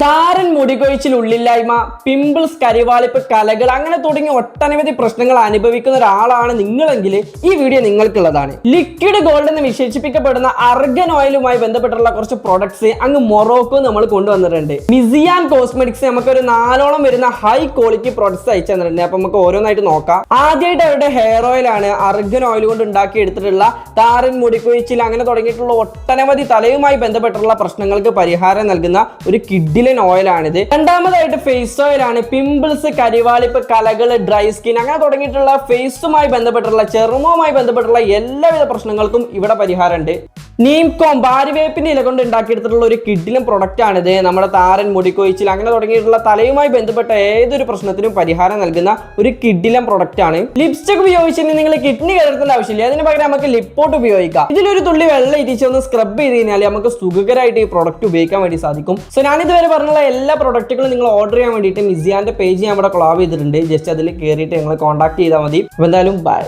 താരൻ മുടികൊഴിച്ചിൽ, ഉള്ളില്ലായ്മ, പിമ്പിൾസ്, കരിവാളിപ്പ്, കലകൾ അങ്ങനെ തുടങ്ങിയ ഒട്ടനവധി പ്രശ്നങ്ങൾ അനുഭവിക്കുന്ന ഒരാളാണ് നിങ്ങളെങ്കിൽ ഈ വീഡിയോ നിങ്ങൾക്കുള്ളതാണ്. ലിക്വിഡ് ഗോൾഡ് എന്ന് വിശേഷിപ്പിക്കപ്പെടുന്ന അർഗൻ ഓയിലുമായി ബന്ധപ്പെട്ടുള്ള കുറച്ച് പ്രൊഡക്ട്സ് അങ്ങ് മൊറോക്കോ നമ്മൾ കൊണ്ടുവന്നിട്ടുണ്ട്. മിസിയാൻ കോസ്മെറ്റിക്സ് നമുക്കൊരു 4ഓളം വരുന്ന ഹൈ ക്വാളിറ്റി പ്രൊഡക്ട്സ് അയച്ചു തന്നിട്ടുണ്ട്. അപ്പൊ നമുക്ക് ഓരോന്നായിട്ട് നോക്കാം. ആദ്യമായിട്ട് അവരുടെ ഹെയർ ഓയിൽ ആണ് അർഗൻ ഓയിൽ കൊണ്ട് ഉണ്ടാക്കി എടുത്തിട്ടുള്ള താരൻ മുടികൊഴിച്ചിൽ അങ്ങനെ തുടങ്ങിയിട്ടുള്ള ഒട്ടനവധി തലയുമായി ബന്ധപ്പെട്ടുള്ള പ്രശ്നങ്ങൾക്ക് പരിഹാരം നൽകുന്ന ഒരു കിഡിലെ ഓയിലാണിത്. രണ്ടാമതായിട്ട് ഫേസ് ഓയിൽ ആണ്. പിമ്പിൾസ്, കരിവാളിപ്പ്, കലകൾ, ഡ്രൈ സ്കിൻ അങ്ങനെ തുടങ്ങിയിട്ടുള്ള ഫേസുമായി ബന്ധപ്പെട്ടുള്ള ചർമ്മവുമായി ബന്ധപ്പെട്ടുള്ള എല്ലാവിധ പ്രശ്നങ്ങൾക്കും ഇവിടെ പരിഹാരമുണ്ട്. നീംകോം ഭാര്യവേപ്പിന്റെ ഇല കൊണ്ട് ഉണ്ടാക്കിയെടുത്തിട്ടുള്ള ഒരു കിഡിലും പ്രൊഡക്റ്റ് ആണിത്. നമ്മുടെ താരൻ, മുടികൊഴിച്ചിൽ അങ്ങനെ തുടങ്ങിയിട്ടുള്ള തലയുമായി ബന്ധപ്പെട്ട ഏതൊരു പ്രശ്നത്തിനും പരിഹാരം നൽകുന്ന ഒരു കിഡിലും പ്രൊഡക്റ്റ് ആണ്. ലിപ്സ്റ്റിക് ഉപയോഗിച്ചിട്ട് നിങ്ങൾ കിഡ്നി കലർത്തേണ്ട ആവശ്യമില്ല. അതിന് പകരം നമുക്ക് ലിപ്പോട്ട് ഉപയോഗിക്കാം. ഇതിലൊരു തുള്ളി വെള്ളം ഇരിച്ചൊന്ന് സ്ക്രബ് ചെയ്ത് കഴിഞ്ഞാൽ നമുക്ക് സുഖകരമായിട്ട് ഈ പ്രൊഡക്റ്റ് ഉപയോഗിക്കാൻ വേണ്ടി സാധിക്കും. സോ ഞാനിതുവരെ പറഞ്ഞുള്ള എല്ലാ പ്രൊഡക്റ്റുകളും നിങ്ങൾ ഓർഡർ ചെയ്യാൻ വേണ്ടിയിട്ട് മിസിയാന്റെ പേജ് ഞാൻ ഇവിടെ കൊളാബ് ചെയ്തിട്ടുണ്ട്. ജസ്റ്റ് അതിൽ കയറിയിട്ട് നിങ്ങൾ കോൺടാക്ട് ചെയ്താൽ മതി. അപ്പോൾ എന്തായാലും ബൈ.